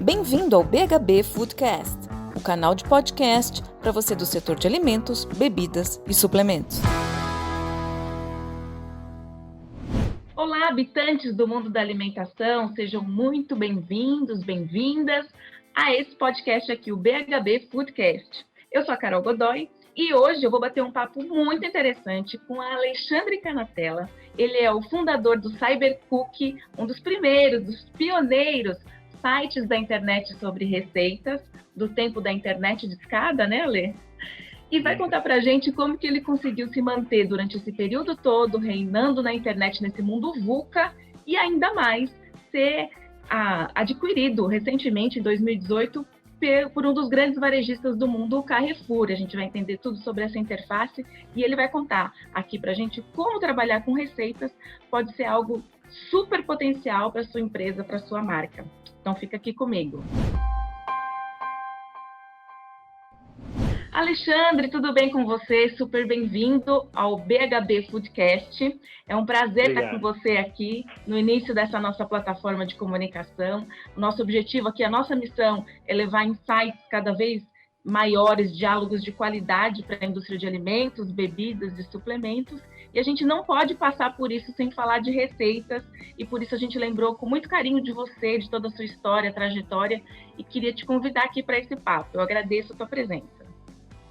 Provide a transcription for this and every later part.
Bem-vindo ao BHB Foodcast, o canal de podcast para você do setor de alimentos, bebidas e suplementos. Olá, habitantes do mundo da alimentação, sejam muito bem-vindos, bem-vindas a esse podcast aqui, o BHB Foodcast. Eu sou a Carol Godoy e hoje eu vou bater um papo muito interessante com a Alexandre Canatella. Ele é o fundador do Cybercook, um dos primeiros, dos pioneiros sites da internet sobre receitas, do tempo da internet de escada, né, Ale? E vai contar pra gente como que ele conseguiu se manter durante esse período todo, reinando na internet nesse mundo VUCA e ainda mais ser adquirido recentemente, em 2018, por um dos grandes varejistas do mundo, o Carrefour. A gente vai entender tudo sobre essa interface e ele vai contar aqui pra gente como trabalhar com receitas pode ser algo super potencial para sua empresa, para sua marca. Então fica aqui comigo. Alexandre, tudo bem com você? Super bem-vindo ao BHB Foodcast. É um prazer estar com você aqui no início dessa nossa plataforma de comunicação. O nosso objetivo aqui, a nossa missão é levar insights cada vez maiores, diálogos de qualidade para a indústria de alimentos, bebidas e suplementos. E a gente não pode passar por isso sem falar de receitas, e por isso a gente lembrou com muito carinho de você, de toda a sua história, trajetória, e queria te convidar aqui para esse papo. Eu agradeço a tua presença.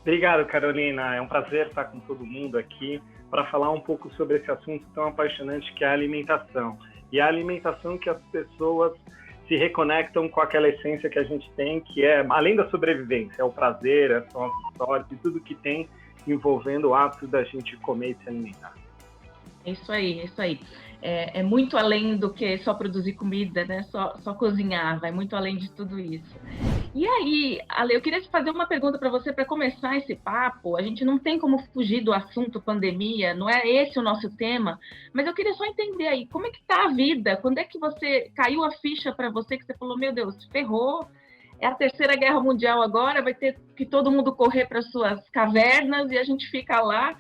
Obrigado, Carolina. É um prazer estar com todo mundo aqui para falar um pouco sobre esse assunto tão apaixonante que é a alimentação. E a alimentação que as pessoas se reconectam com aquela essência que a gente tem, que é, além da sobrevivência, é o prazer, são as histórias e tudo que tem envolvendo o ato da gente comer e se alimentar. É isso aí, é isso aí. É muito além do que só produzir comida, né? Só cozinhar, vai muito além de tudo isso. E aí, Ale, eu queria te fazer uma pergunta para você para começar esse papo. A gente não tem como fugir do assunto pandemia, não é esse o nosso tema, mas eu queria só entender aí, como é que tá a vida? Quando é que você caiu a ficha para você que você falou, meu Deus, ferrou, é a Terceira Guerra Mundial agora, vai ter que todo mundo correr para suas cavernas e a gente fica lá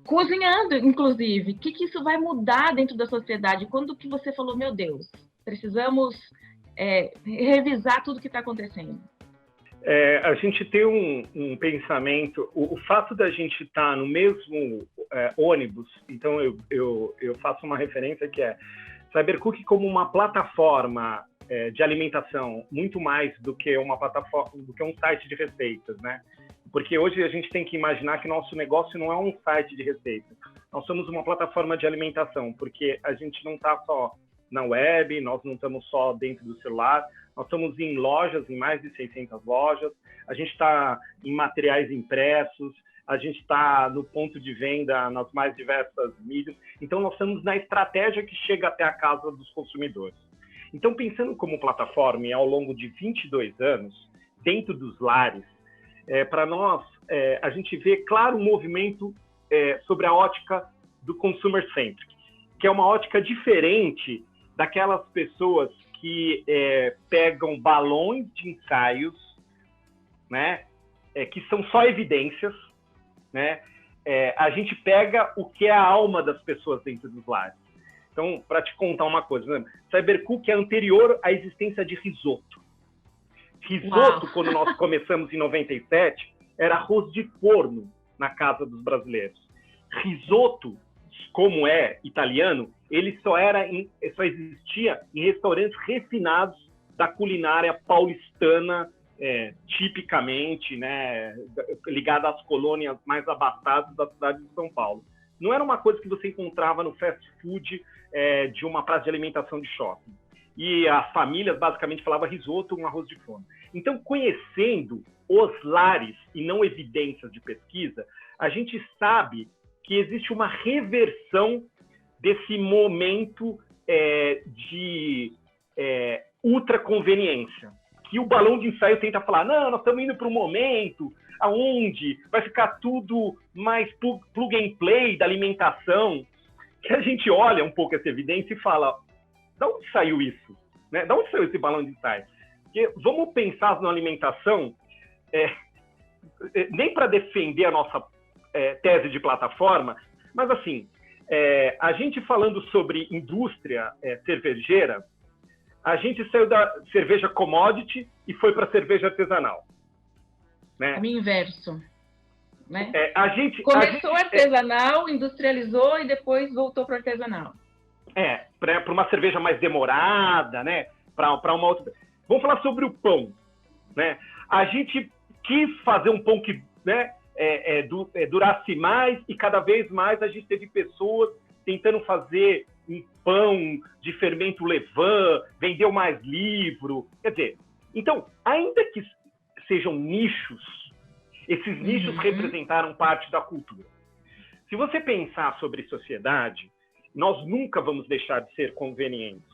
cozinhando, inclusive. O que isso vai mudar dentro da sociedade? Quando que você falou, meu Deus, precisamos revisar tudo que está acontecendo? A gente tem um pensamento, o fato da gente estar no mesmo ônibus, então eu faço uma referência que é Cybercook como uma plataforma de alimentação, muito mais do que uma plataforma, do que um site de receitas, né? Porque hoje a gente tem que imaginar que nosso negócio não é um site de receitas. Nós somos uma plataforma de alimentação, porque a gente não está só na web, nós não estamos só dentro do celular, nós estamos em lojas, em mais de 600 lojas, a gente está em materiais impressos, a gente está no ponto de venda nas mais diversas mídias. Então, nós estamos na estratégia que chega até a casa dos consumidores. Então, pensando como plataforma, e ao longo de 22 anos, dentro dos lares, para nós, a gente vê claro um movimento sobre a ótica do consumer-centric, que é uma ótica diferente daquelas pessoas que pegam balões de ensaios, né, que são só evidências, né? A gente pega o que é a alma das pessoas dentro dos lares. Então, para te contar uma coisa, né? Cybercook é anterior à existência de risoto. Risoto, Uau. Quando nós começamos em 97, era arroz de forno na casa dos brasileiros. Risoto, como é italiano, ele só existia em restaurantes refinados da culinária paulistana, tipicamente, né, ligada às colônias mais abastadas da cidade de São Paulo. Não era uma coisa que você encontrava no fast food de uma praça de alimentação de shopping. E as famílias basicamente falavam risoto, um arroz de forno. Então, conhecendo os lares e não evidências de pesquisa, a gente sabe que existe uma reversão desse momento de ultraconveniência, que o balão de ensaio tenta falar, não, nós estamos indo para um momento onde vai ficar tudo mais plug and play da alimentação, que a gente olha um pouco essa evidência e fala, de onde saiu isso? Né? De onde saiu esse balão de ensaio? Porque vamos pensar na alimentação, nem para defender a nossa tese de plataforma, mas assim, a gente falando sobre indústria cervejeira, A gente saiu da cerveja commodity e foi para cerveja artesanal. Né? Caminho inverso. Né? Começou artesanal, industrializou e depois voltou para artesanal. Para uma cerveja mais demorada, né? Para uma outra. Vamos falar sobre o pão. Né? A gente quis fazer um pão que, né, durasse mais, e cada vez mais a gente teve pessoas tentando fazer um pão de fermento levain, vendeu mais livro. Quer dizer, então, ainda que sejam nichos, esses nichos representaram parte da cultura. Se você pensar sobre sociedade, nós nunca vamos deixar de ser convenientes.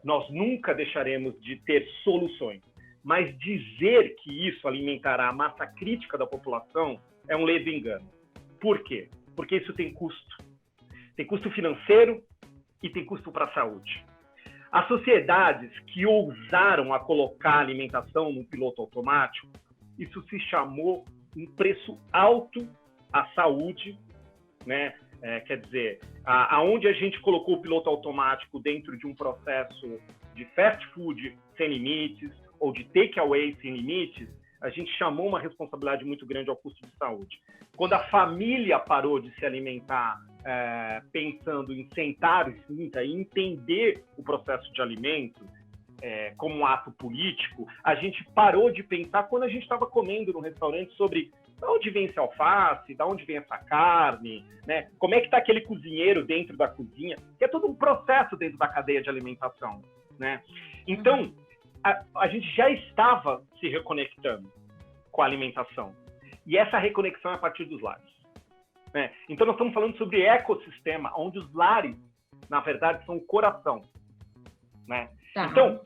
Nós nunca deixaremos de ter soluções. Mas dizer que isso alimentará a massa crítica da população é um ledo engano. Por quê? Porque isso tem custo. Tem custo financeiro e tem custo para a saúde. As sociedades que ousaram a colocar a alimentação no piloto automático, isso se chamou um preço alto à saúde, né? Quer dizer, aonde a gente colocou o piloto automático dentro de um processo de fast food sem limites ou de takeaway sem limites, a gente chamou uma responsabilidade muito grande ao custo de saúde. Quando a família parou de se alimentar pensando em sentar e entender o processo de alimento como um ato político, a gente parou de pensar quando a gente estava comendo no restaurante sobre de onde vem esse alface, de onde vem essa carne, né? Como é que está aquele cozinheiro dentro da cozinha, que é todo um processo dentro da cadeia de alimentação, né? Então, a gente já estava se reconectando com a alimentação. E essa reconexão é a partir dos lares. Né? Então, nós estamos falando sobre ecossistema, onde os lares, na verdade, são o coração. Né? Tá. Então,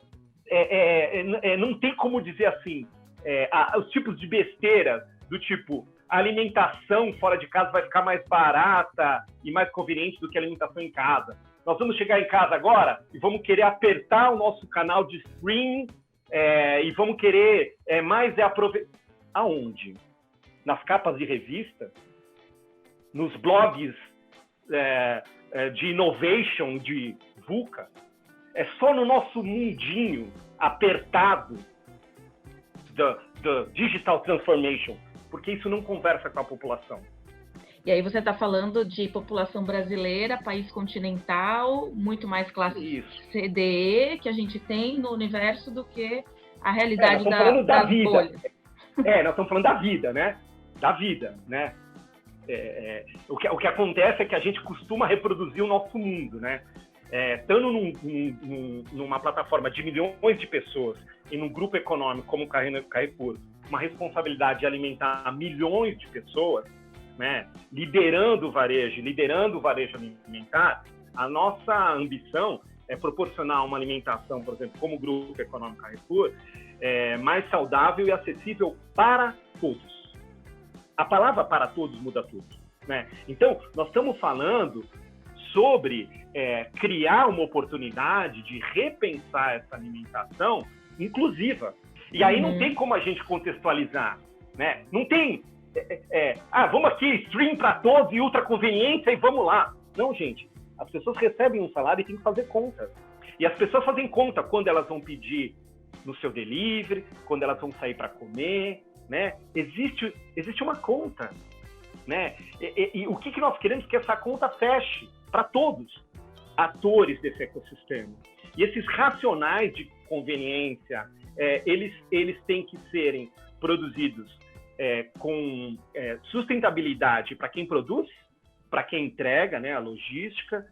não tem como dizer assim, os tipos de besteira do tipo, a alimentação fora de casa vai ficar mais barata e mais conveniente do que a alimentação em casa. Nós vamos chegar em casa agora e vamos querer apertar o nosso canal de stream e vamos querer mais aproveitar. Aonde? Nas capas de revista? Nos blogs de innovation de VUCA? É só no nosso mundinho apertado da digital transformation, porque isso não conversa com a população. E aí você está falando de população brasileira, país continental, muito mais classe CDE que a gente tem no universo do que a realidade das vida. Bolhas. Nós estamos falando da vida, né? Da vida, né? O que acontece é que a gente costuma reproduzir o nosso mundo, né? Estando numa plataforma de milhões de pessoas e num grupo econômico como o Carrefour, uma responsabilidade de alimentar milhões de pessoas, né, liderando o varejo alimentar, a nossa ambição é proporcionar uma alimentação, por exemplo, como o Grupo Econômico Carrefour, mais saudável e acessível para todos. A palavra para todos muda tudo. Né? Então, nós estamos falando sobre criar uma oportunidade de repensar essa alimentação inclusiva. E aí não tem como a gente contextualizar. Né? Não tem... vamos aqui, stream para todos e ultra conveniência e vamos lá. Não, gente. As pessoas recebem um salário e tem que fazer conta. E as pessoas fazem conta quando elas vão pedir no seu delivery, quando elas vão sair para comer. Né? Existe uma conta. Né? E o que nós queremos? Que essa conta feche para todos atores desse ecossistema. E esses racionais de conveniência, eles têm que serem produzidos com sustentabilidade para quem produz, para quem entrega, né, a logística,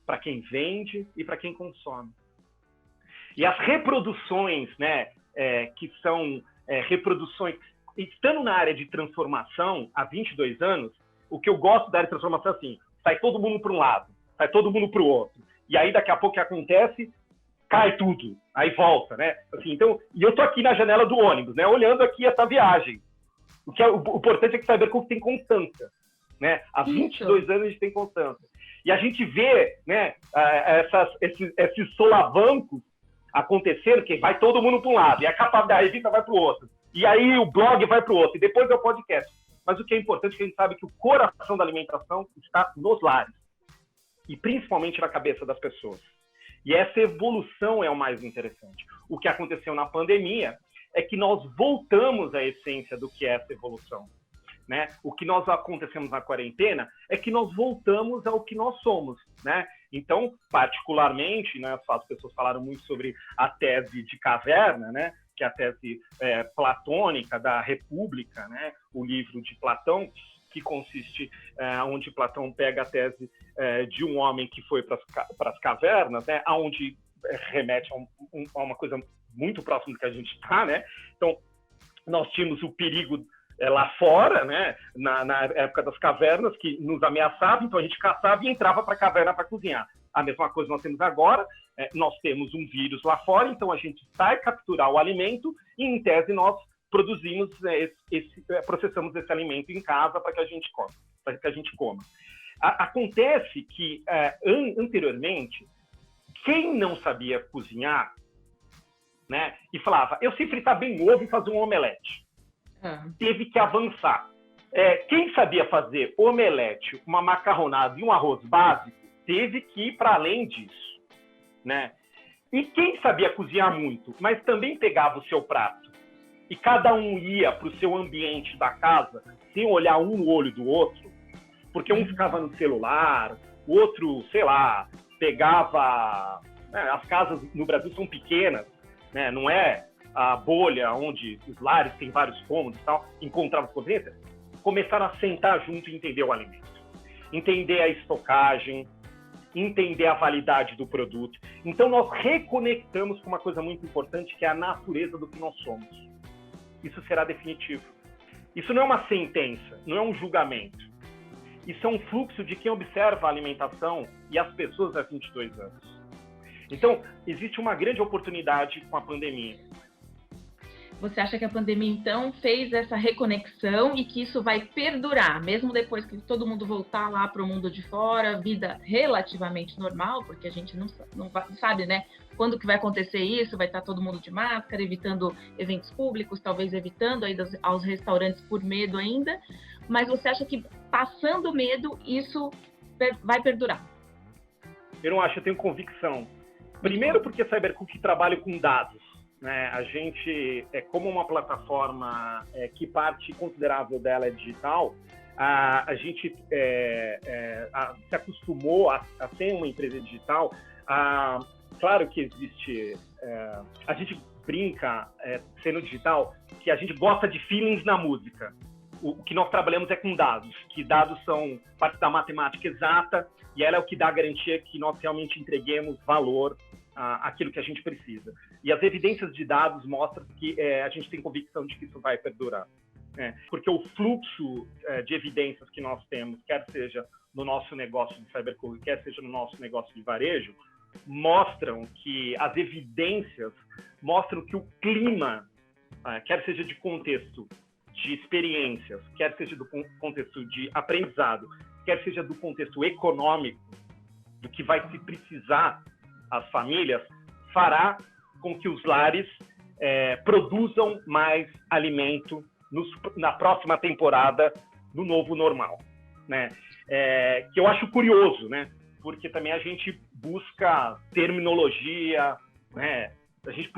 para quem vende e para quem consome. E as reproduções, né, que são reproduções... Estando na área de transformação há 22 anos, o que eu gosto da área de transformação é assim, sai todo mundo para um lado, sai todo mundo para o outro. E aí, daqui a pouco, o que acontece? Cai tudo. Aí volta, né? Assim, então, e eu tô aqui na janela do ônibus, né? Olhando aqui essa viagem. O importante é que saber que tem constância. Né? Há 22 anos a gente tem constância. E a gente vê, né, esses solavancos acontecendo, que vai todo mundo para um lado, e a capa da revista vai para o outro. E aí o blog vai para o outro, e depois é o podcast. Mas o que é importante é que a gente sabe que o coração da alimentação está nos lares. E principalmente na cabeça das pessoas. E essa evolução é o mais interessante. O que aconteceu na pandemia é que nós voltamos à essência do que é essa evolução. Né? O que nós acontecemos na quarentena é que nós voltamos ao que nós somos, né? Então, particularmente, né, as pessoas falaram muito sobre a tese de caverna, né? Que é a tese platônica da República, né? O livro de Platão, que consiste onde Platão pega a tese de um homem que foi para as cavernas, né? Onde remete a uma coisa muito próxima do que a gente está, né? Então, nós tínhamos o perigo lá fora, né, na época das cavernas, que nos ameaçava, então a gente caçava e entrava para a caverna para cozinhar. A mesma coisa nós temos agora, nós temos um vírus lá fora, então a gente sai capturar o alimento e, em tese, nós produzimos, processamos esse alimento em casa para que a gente coma. Acontece que, anteriormente, quem não sabia cozinhar, né, e falava, eu sei fritar bem ovo e fazer um omelete, teve que avançar. Quem sabia fazer omelete, uma macarronada e um arroz básico, teve que ir para além disso, né? E quem sabia cozinhar muito, mas também pegava o seu prato, e cada um ia para o seu ambiente da casa, sem olhar um no olho do outro, porque um ficava no celular, o outro, sei lá, pegava... As casas no Brasil são pequenas, né? Não é a bolha onde os lares têm vários cômodos e tal, encontravam convivência, começaram a sentar junto e entender o alimento. Entender a estocagem, entender a validade do produto. Então, nós reconectamos com uma coisa muito importante, que é a natureza do que nós somos. Isso será definitivo. Isso não é uma sentença, não é um julgamento. Isso é um fluxo de quem observa a alimentação e as pessoas há 22 anos. Então, existe uma grande oportunidade com a pandemia. Você acha que a pandemia, então, fez essa reconexão e que isso vai perdurar, mesmo depois que todo mundo voltar lá para o mundo de fora, vida relativamente normal, porque a gente não sabe, né, quando que vai acontecer isso, vai estar todo mundo de máscara, evitando eventos públicos, talvez evitando a ida aos restaurantes por medo ainda, mas você acha que, passando o medo, isso vai perdurar? Eu não acho, eu tenho convicção. Primeiro porque a CyberCook trabalha com dados. Né? A gente, como uma plataforma que parte considerável dela é digital, a gente se acostumou a ser uma empresa digital. Claro que existe... a gente brinca, sendo digital, que a gente gosta de feelings na música. O que nós trabalhamos é com dados, que dados são parte da matemática exata, e ela é o que dá a garantia que nós realmente entreguemos valor àquilo que a gente precisa. E as evidências de dados mostram que a gente tem convicção de que isso vai perdurar. Porque o fluxo de evidências que nós temos, quer seja no nosso negócio de CyberCook, quer seja no nosso negócio de varejo, mostram que as evidências mostram que o clima, quer seja de contexto de experiências, quer seja do contexto de aprendizado, quer seja do contexto econômico, do que vai se precisar as famílias, fará com que os lares produzam mais alimento na próxima temporada do novo normal, né? Que eu acho curioso, né? Porque também a gente busca terminologia, né? A gente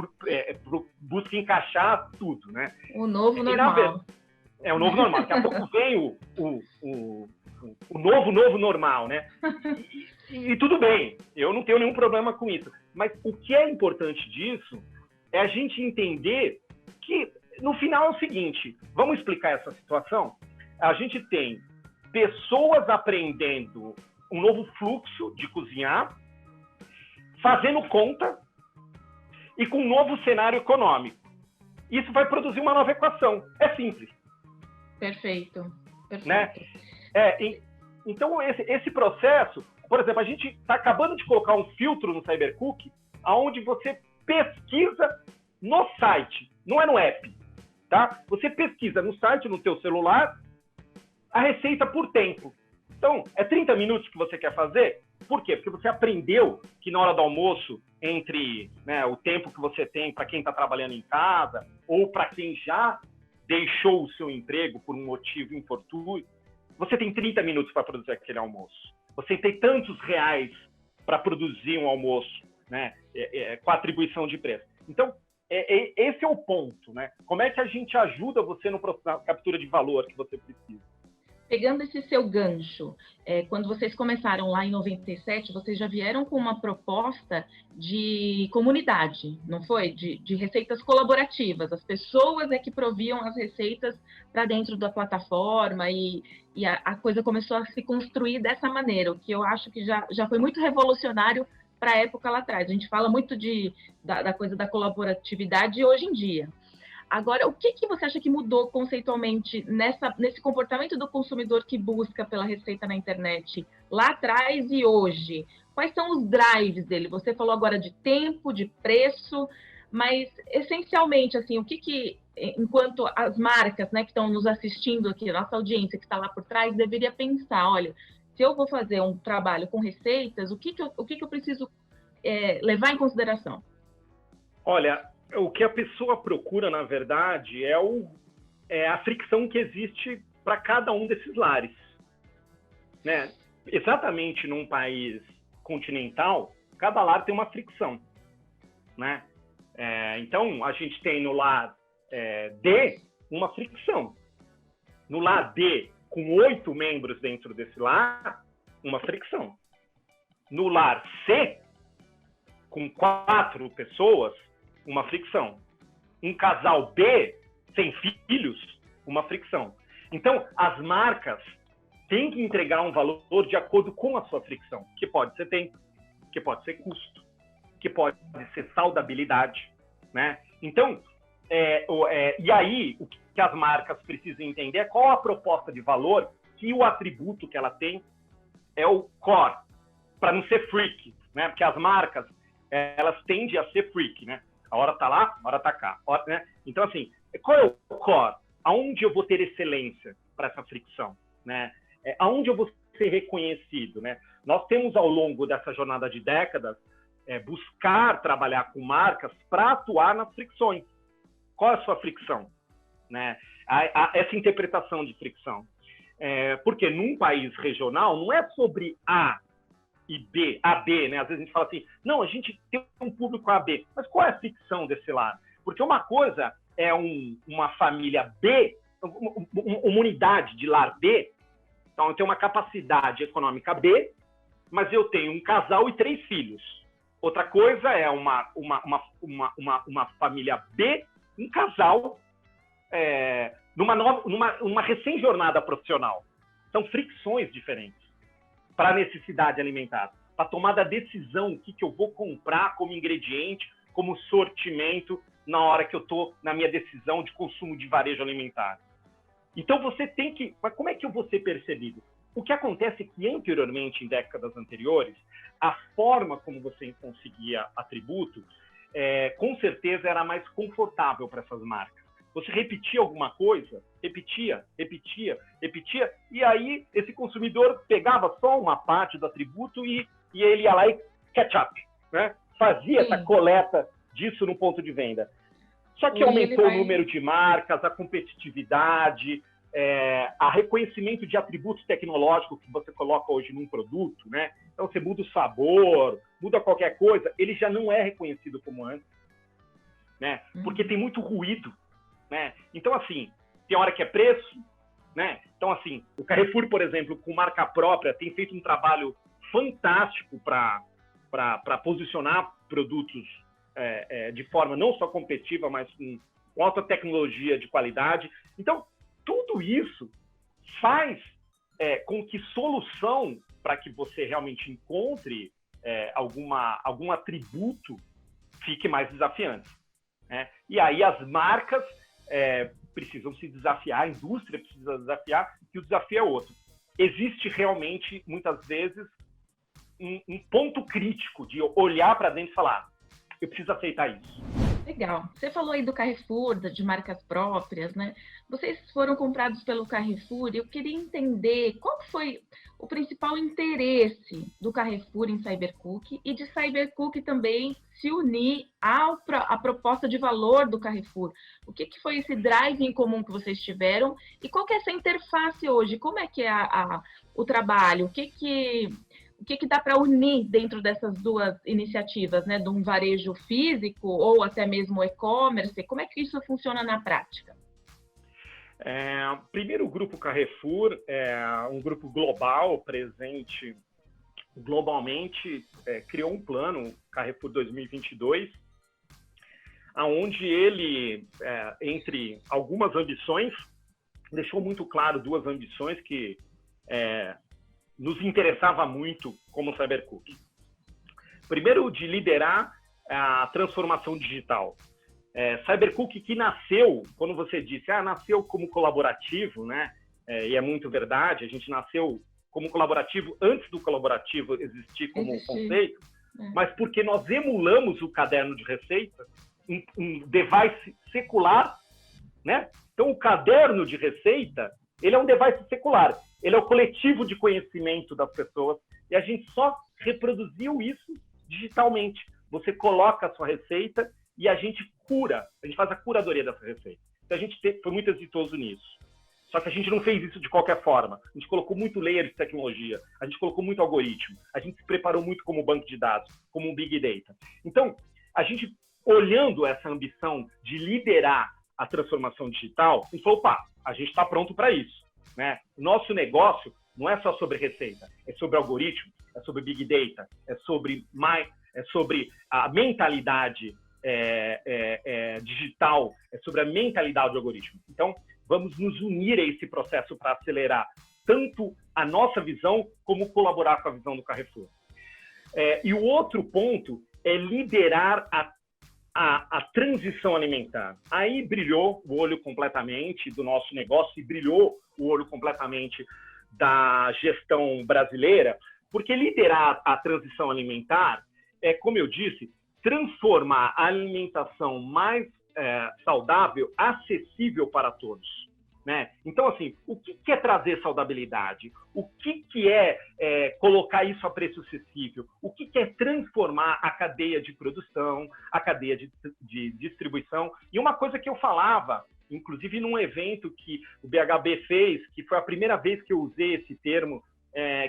busca encaixar tudo, né? O novo normal. O novo normal. Daqui a pouco vem o novo normal, né? E tudo bem, eu não tenho nenhum problema com isso. Mas o que é importante disso é a gente entender que, no final, é o seguinte, vamos explicar essa situação? A gente tem pessoas aprendendo um novo fluxo de cozinhar, fazendo conta e com um novo cenário econômico. Isso vai produzir uma nova equação. É simples. Perfeito. Né? Então, esse processo, por exemplo, a gente está acabando de colocar um filtro no CyberCook, onde você pesquisa no site, não é no app, tá? Você pesquisa no site, no teu celular, a receita por tempo. Então, é 30 minutos que você quer fazer? Por quê? Porque você aprendeu que na hora do almoço, entre o tempo que você tem para quem está trabalhando em casa, ou para quem já deixou o seu emprego por um motivo infortúnio, você tem 30 minutos para produzir aquele almoço. Você tem tantos reais para produzir um almoço. né? Com a atribuição de preço. Então, esse é o ponto, né? Como é que a gente ajuda você na captura de valor que você precisa? Pegando esse seu gancho, quando vocês começaram lá em 97, vocês já vieram com uma proposta de comunidade, não foi? De receitas colaborativas. As pessoas que proviam as receitas para dentro da plataforma e a coisa começou a se construir dessa maneira, o que eu acho que já foi muito revolucionário para a época lá atrás. A gente fala muito da coisa da colaboratividade hoje em dia. Agora, o que você acha que mudou conceitualmente nesse comportamento do consumidor que busca pela receita na internet lá atrás e hoje? Quais são os drives dele? Você falou agora de tempo, de preço, mas essencialmente, assim, o que enquanto as marcas, né, que estão nos assistindo aqui, a nossa audiência que está lá por trás, deveria pensar, olha, se eu vou fazer um trabalho com receitas, o que eu preciso levar em consideração? Olha, o que a pessoa procura, na verdade, é a fricção que existe para cada um desses lares, né? Exatamente num país continental, cada lar tem uma fricção, né? Então, a gente tem no lar D uma fricção. No lar D, com 8 membros dentro desse lar, uma fricção. No lar C, com 4 pessoas, uma fricção. Um casal B, sem filhos, uma fricção. Então, as marcas têm que entregar um valor de acordo com a sua fricção, que pode ser tempo, que pode ser custo, que pode ser saudabilidade, né? Então, e aí, o que as marcas precisam entender é qual a proposta de valor que o atributo que ela tem é o core, para não ser freak, né? Porque as marcas, elas tendem a ser freak, né? A hora tá lá, a hora tá cá. Né? Então, assim, qual é o core? Aonde eu vou ter excelência para essa fricção? Né? Aonde eu vou ser reconhecido? Né? Nós temos, ao longo dessa jornada de décadas, buscar trabalhar com marcas para atuar nas fricções. Qual é a sua fricção? Né? Essa interpretação de fricção. Porque num país regional, não é sobre A e B, AB, né? Às vezes a gente fala assim, não, a gente tem um público AB, mas qual é a ficção desse lado? Porque uma coisa é uma família B, uma unidade de lar B, então eu tenho uma capacidade econômica B, mas eu tenho um casal e 3 filhos. Outra coisa é uma família B, um casal, numa recém-jornada profissional. São fricções diferentes para a necessidade alimentar, para tomar a decisão, o que eu vou comprar como ingrediente, como sortimento, na hora que eu estou na minha decisão de consumo de varejo alimentar. Então você tem que... Mas como é que eu vou ser percebido? O que acontece é que anteriormente, em décadas anteriores, a forma como você conseguia atributo, com certeza era mais confortável para essas marcas. Você repetia alguma coisa, repetia, e aí esse consumidor pegava só uma parte do atributo e ele ia lá e catch up, né? Fazia essa coleta disso no ponto de venda. Só que aumentou o número de marcas, a competitividade, a reconhecimento de atributos tecnológicos que você coloca hoje num produto, né? Então você muda o sabor, muda qualquer coisa, ele já não é reconhecido como antes, né? Porque tem muito ruído. Né? Então, assim, tem hora que é preço, né? Então, assim, o Carrefour, por exemplo, com marca própria, tem feito um trabalho fantástico para posicionar produtos de forma não só competitiva, mas com alta tecnologia de qualidade. Então, tudo isso faz com que solução para que você realmente encontre algum atributo fique mais desafiante. Né? E aí as marcas precisam se desafiar, a indústria precisa desafiar, e o desafio é outro. Existe realmente, muitas vezes, um ponto crítico de olhar para dentro e falar, eu preciso aceitar isso. Legal. Você falou aí do Carrefour, de marcas próprias, né? Vocês foram comprados pelo Carrefour e eu queria entender qual foi o principal interesse do Carrefour em Cybercook e de Cybercook também se unir à proposta de valor do Carrefour. O que foi esse drive em comum que vocês tiveram e qual que é essa interface hoje? Como é que é o trabalho? o que dá para unir dentro dessas duas iniciativas, né? De um varejo físico ou até mesmo e-commerce? Como é que isso funciona na prática? Primeiro, o Grupo Carrefour é um grupo global, presente globalmente, criou um plano, Carrefour 2022, onde ele, entre algumas ambições, deixou muito claro duas ambições que nos interessava muito como Cybercook. Primeiro, de liderar a transformação digital. Cybercook, que nasceu, quando você disse, nasceu como colaborativo, né? E é muito verdade, a gente nasceu como colaborativo antes do colaborativo existir como conceito, mas porque nós emulamos o caderno de receita, um device secular, né? Então, o caderno de receita, ele é um device secular, ele é o coletivo de conhecimento das pessoas, e a gente só reproduziu isso digitalmente. Você coloca a sua receita e a gente faz a curadoria dessa receita. Então, a gente foi muito exitoso nisso. Só que a gente não fez isso de qualquer forma. A gente colocou muito layer de tecnologia, a gente colocou muito algoritmo, a gente se preparou muito como banco de dados, como um big data. Então, a gente, olhando essa ambição de liderar a transformação digital, a gente falou, a gente está pronto para isso, né? O nosso negócio não é só sobre receita, é sobre algoritmo, é sobre big data, é sobre a mentalidade digital, é sobre a mentalidade do algoritmo. Então, vamos nos unir a esse processo para acelerar tanto a nossa visão como colaborar com a visão do Carrefour. E o outro ponto é liderar a transição alimentar. Aí brilhou o olho completamente do nosso negócio e brilhou o olho completamente da gestão brasileira, porque liderar a transição alimentar é, como eu disse, transformar a alimentação mais saudável, acessível para todos, né? Então, assim, o que é trazer saudabilidade? O que é colocar isso a preço acessível? O que é transformar a cadeia de produção, a cadeia de distribuição? E uma coisa que eu falava, inclusive num evento que o BHB fez, que foi a primeira vez que eu usei esse termo,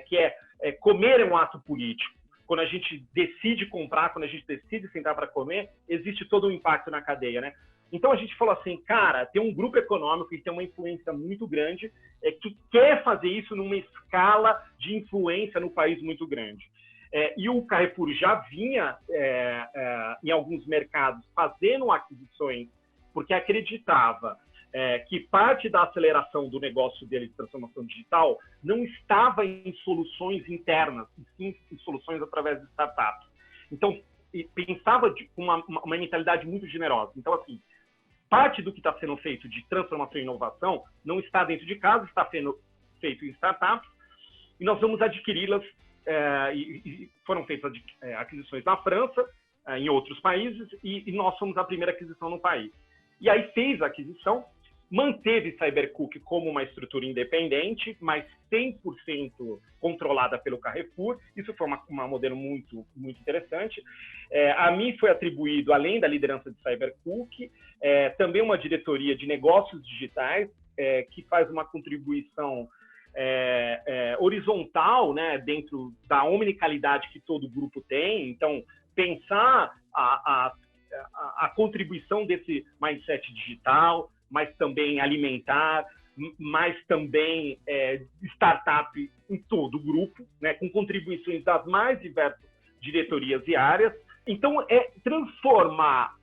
que é comer é um ato político. Quando a gente decide comprar, quando a gente decide sentar para comer, existe todo um impacto na cadeia, né? Então a gente falou assim, cara, tem um grupo econômico que tem uma influência muito grande, que quer fazer isso numa escala de influência no país muito grande. E o Carrefour já vinha, em alguns mercados, fazendo aquisições, porque acreditava que parte da aceleração do negócio dele de transformação digital não estava em soluções internas, e sim em soluções através de startups. Então, pensava com uma mentalidade muito generosa. Então, assim, parte do que está sendo feito de transformação e inovação não está dentro de casa, está sendo feito em startups, e nós vamos adquiri-las, e foram feitas aquisições na França, em outros países, e nós fomos a primeira aquisição no país. E aí fez a aquisição, manteve Cybercook como uma estrutura independente, mas 100% controlada pelo Carrefour. Isso foi um modelo muito, muito interessante. A mim foi atribuído, além da liderança de Cybercook, também uma diretoria de negócios digitais, que faz uma contribuição horizontal, né, dentro da omnicalidade que todo grupo tem. Então, pensar a contribuição desse mindset digital, mas também alimentar, mas também startup em todo o grupo, né, com contribuições das mais diversas diretorias e áreas. Então, transformar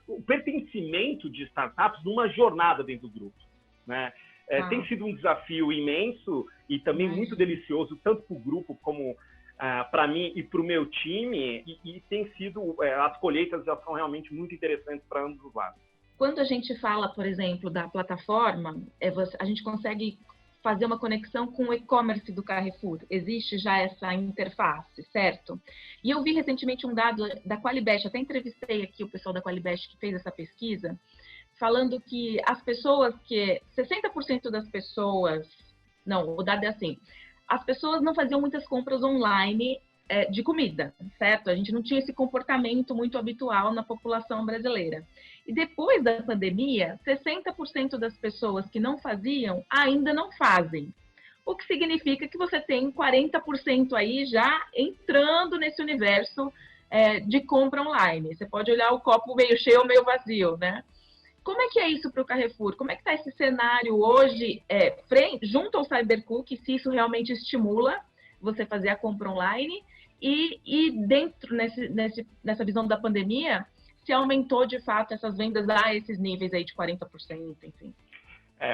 o pertencimento de startups numa jornada dentro do grupo, né? Tem sido um desafio imenso e também muito delicioso, tanto para o grupo como para mim e para o meu time, e tem sido, as colheitas já são realmente muito interessantes para ambos os lados. Quando a gente fala, por exemplo, da plataforma, a gente consegue fazer uma conexão com o e-commerce do Carrefour. Existe já essa interface, certo? E eu vi recentemente um dado da Qualibest, até entrevistei aqui o pessoal da Qualibest que fez essa pesquisa, falando que 60% das pessoas, não, o dado é assim, as pessoas não faziam muitas compras online de comida, certo? A gente não tinha esse comportamento muito habitual na população brasileira. E depois da pandemia, 60% das pessoas que não faziam ainda não fazem. o que significa que você tem 40% aí já entrando nesse universo de compra online. Você pode olhar o copo meio cheio ou meio vazio, né? Como é que é isso para o Carrefour? Como é que está esse cenário hoje junto ao Cybercook, se isso realmente estimula você fazer a compra online? E dentro, nessa visão da pandemia, se aumentou de fato essas vendas a esses níveis aí de 40%, enfim?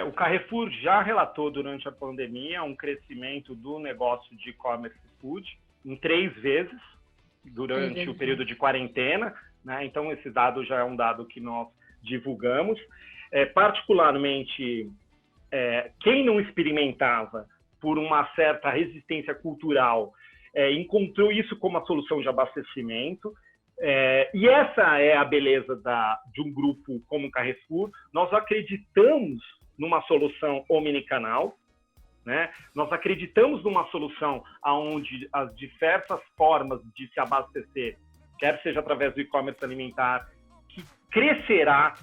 O Carrefour já relatou durante a pandemia um crescimento do negócio de e-commerce food em 3 vezes durante o período de quarentena, né? Então, esse dado já é um dado que nós divulgamos. Particularmente, quem não experimentava por uma certa resistência cultural encontrou isso como uma solução de abastecimento. E essa é a beleza de um grupo como o Carrefour. Nós acreditamos numa solução omnicanal, né? Nós acreditamos numa solução onde as diversas formas de se abastecer, quer seja através do e-commerce alimentar, que crescerá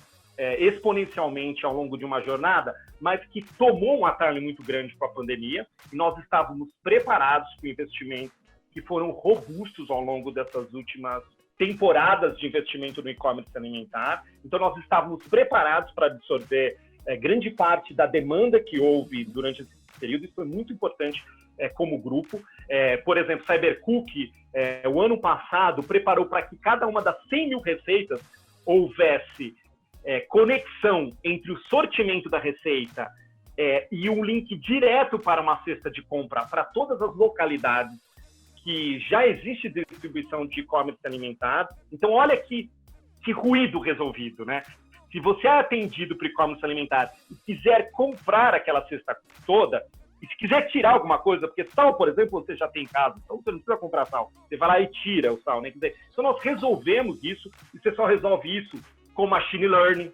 exponencialmente ao longo de uma jornada, mas que tomou um atalho muito grande com a pandemia, e nós estávamos preparados com investimentos que foram robustos ao longo dessas últimas temporadas de investimento no e-commerce alimentar. Então, nós estávamos preparados para absorver grande parte da demanda que houve durante esse período. Isso foi muito importante como grupo. Por exemplo, Cybercook, o ano passado, preparou para que cada uma das 100 mil receitas houvesse conexão entre o sortimento da receita e um link direto para uma cesta de compra para todas as localidades que já existe distribuição de e-commerce alimentar. Então, olha que ruído resolvido, né? Se você é atendido para e-commerce alimentar e quiser comprar aquela cesta toda, e se quiser tirar alguma coisa, porque sal, por exemplo, você já tem em casa, então você não precisa comprar sal, você vai lá e tira o sal, né? Quer dizer, então nós resolvemos isso, e você só resolve isso com machine learning,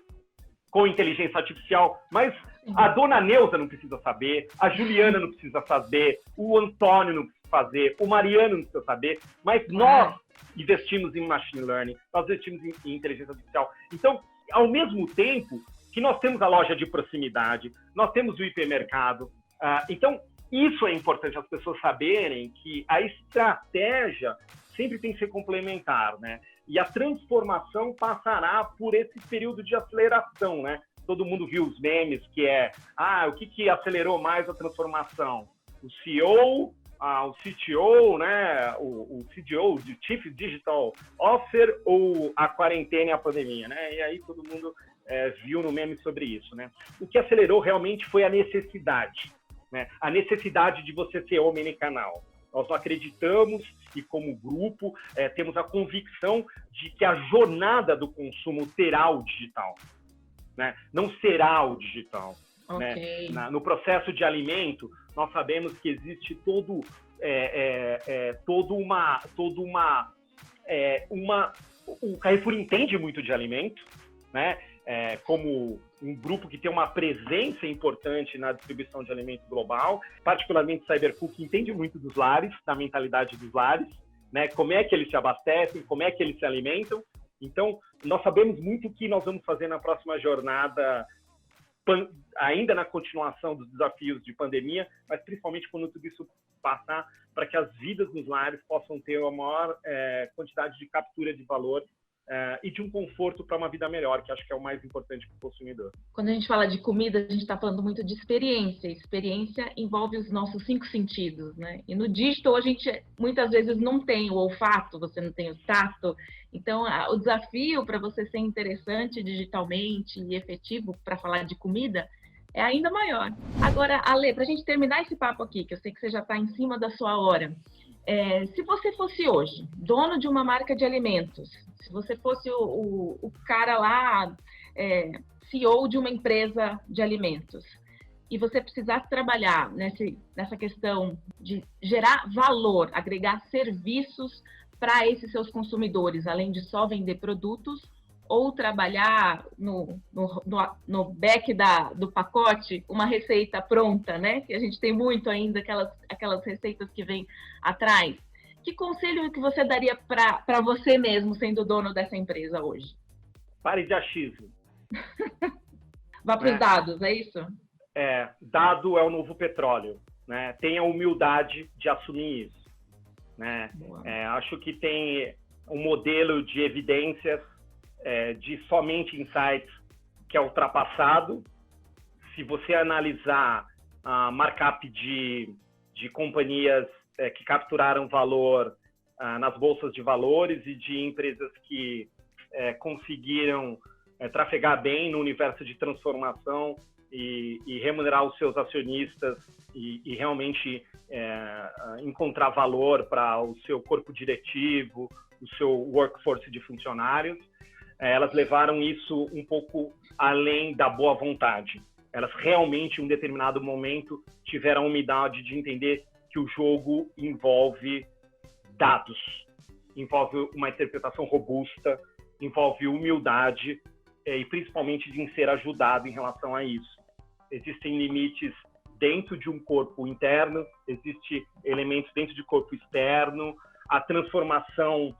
com inteligência artificial, mas a dona Neuza não precisa saber, a Juliana não precisa saber, o Antônio não precisa fazer, o Mariano não precisa saber, mas nós investimos em machine learning, nós investimos em inteligência artificial. Então, ao mesmo tempo que nós temos a loja de proximidade, nós temos o hipermercado. Então, isso é importante as pessoas saberem, que a estratégia sempre tem que ser complementar, né? E a transformação passará por esse período de aceleração, né? Todo mundo viu os memes, que o que acelerou mais a transformação? O CEO, o CTO, né? O CDO, de Chief Digital Officer, ou a quarentena e a pandemia, né? E aí todo mundo viu no meme sobre isso, né? O que acelerou realmente foi a necessidade, né? A necessidade de você ser omnicanal. Nós acreditamos e, como grupo, temos a convicção de que a jornada do consumo terá o digital, né? Não será o digital. Okay. Né? No processo de alimento, nós sabemos que existe toda uma... O Carrefour entende muito de alimento, né? Como um grupo que tem uma presença importante na distribuição de alimento global, particularmente Cybercook entende muito dos lares, da mentalidade dos lares, né? Como é que eles se abastecem, como é que eles se alimentam. Então, nós sabemos muito o que nós vamos fazer na próxima jornada, ainda na continuação dos desafios de pandemia, mas principalmente quando tudo isso passar, para que as vidas nos lares possam ter a maior quantidade de captura de valor e de um conforto para uma vida melhor, que acho que é o mais importante para o consumidor. Quando a gente fala de comida, a gente está falando muito de experiência. Experiência envolve os nossos 5 sentidos, né? E no digital a gente muitas vezes não tem o olfato, você não tem o tato. Então, o desafio para você ser interessante digitalmente e efetivo para falar de comida é ainda maior. Agora, Ale, para a gente terminar esse papo aqui, que eu sei que você já está em cima da sua hora, se você fosse hoje dono de uma marca de alimentos, se você fosse o cara lá, CEO de uma empresa de alimentos, e você precisasse trabalhar nessa questão de gerar valor, agregar serviços para esses seus consumidores, além de só vender produtos, ou trabalhar no back do pacote uma receita pronta, né? Que a gente tem muito ainda, aquelas receitas que vêm atrás. Que conselho que você daria para você mesmo, sendo dono dessa empresa hoje? Pare de achismo. Vá para os dados, é isso? Dado é o novo petróleo. né, tenha humildade de assumir isso, né? Acho que tem um modelo de evidências de somente insights que é ultrapassado. Se você analisar a markup de companhias que capturaram valor nas bolsas de valores e de empresas que conseguiram trafegar bem no universo de transformação e remunerar os seus acionistas e realmente encontrar valor para o seu corpo diretivo, o seu workforce de funcionários, elas levaram isso um pouco além da boa vontade. Elas realmente, em um determinado momento, tiveram a humildade de entender que o jogo envolve dados, envolve uma interpretação robusta, envolve humildade e principalmente de ser ajudado em relação a isso. Existem limites dentro de um corpo interno, existem elementos dentro de corpo externo, a transformação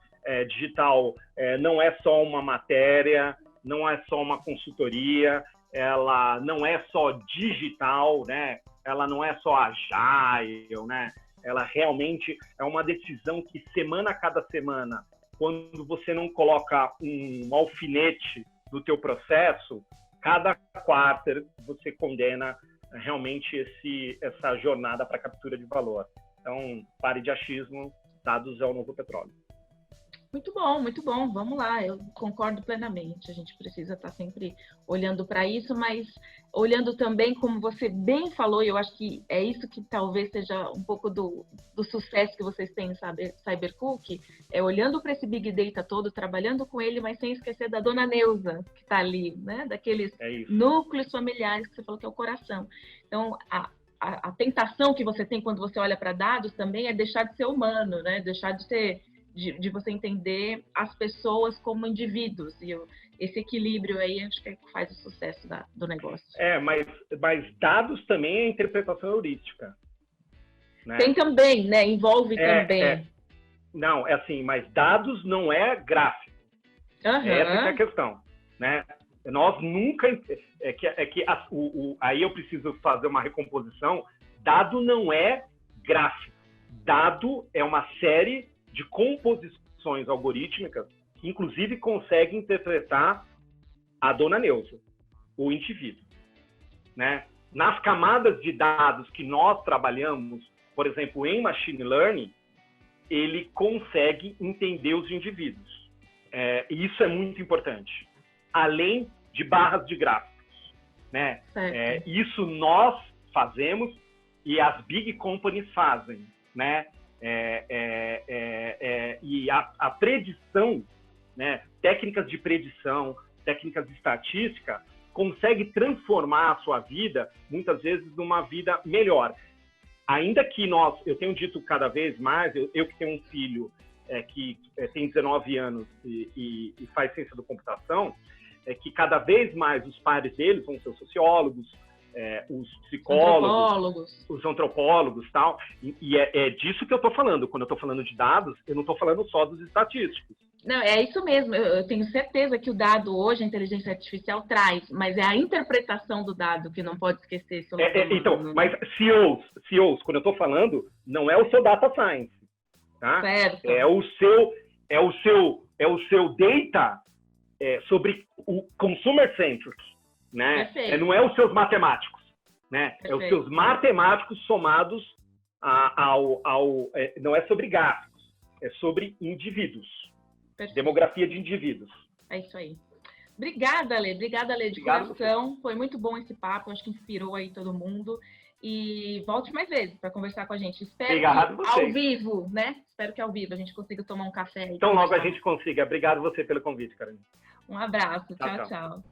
digital não é só uma matéria, não é só uma consultoria, ela não é só digital, né? Ela não é só agile, né? Ela realmente é uma decisão que semana a cada semana, quando você não coloca um alfinete no teu processo, cada quarter você condena realmente essa jornada para captura de valor. Então, pare de achismo, dados é o novo petróleo. Muito bom, muito bom. Vamos lá, eu concordo plenamente. A gente precisa estar sempre olhando para isso, mas olhando também, como você bem falou, e eu acho que é isso que talvez seja um pouco do sucesso que vocês têm em Cybercook, olhando para esse Big Data todo, trabalhando com ele, mas sem esquecer da dona Neuza, que está ali, né? Daqueles núcleos familiares que você falou que é o coração. Então, a tentação que você tem quando você olha para dados também é deixar de ser humano, né? Deixar de ser... De você entender as pessoas como indivíduos. E esse equilíbrio aí, acho que faz o sucesso do negócio. Mas dados também é interpretação heurística. Né? Tem também, né? Envolve também. Não, é assim, mas dados não é gráfico. Essa é a questão. Né? Nós nunca... aí eu preciso fazer uma recomposição. Dado não é gráfico. Dado é uma série de composições algorítmicas que, inclusive, conseguem interpretar a dona Neuza, o indivíduo. Né? Nas camadas de dados que nós trabalhamos, por exemplo, em Machine Learning, ele consegue entender os indivíduos. E isso é muito importante. Além de barras de gráficos. Né? Isso nós fazemos e as big companies fazem. Né? E a predição, né, técnicas de predição, técnicas de estatística, consegue transformar a sua vida, muitas vezes, numa vida melhor. Ainda que eu tenho dito cada vez mais, eu que tenho um filho que tem 19 anos e faz ciência da computação, que cada vez mais os pares deles vão ser sociólogos, os psicólogos, os antropólogos, tal, e é disso que eu estou falando. Quando eu estou falando de dados, eu não estou falando só dos estatísticos. Não, é isso mesmo. Eu tenho certeza que o dado hoje, a inteligência artificial traz, mas é a interpretação do dado que não pode esquecer. Então, mas CEOs, quando eu estou falando, não é o seu data science, tá? Certo. É o seu data sobre o consumer centric. Né? Não é os seus matemáticos, né? É os seus matemáticos somados não é sobre gráficos, é sobre indivíduos. Perfeito. Demografia de indivíduos. É isso aí. Obrigada, Alê. Obrigada, Alê, de coração. Foi muito bom esse papo, acho que inspirou aí todo mundo. E volte mais vezes para conversar com a gente. Espero que ao vivo, né? Espero que ao vivo a gente consiga tomar um café aí. Então logo a gente consiga. Obrigado você pelo convite, Carolina. Um abraço. Tchau, tchau.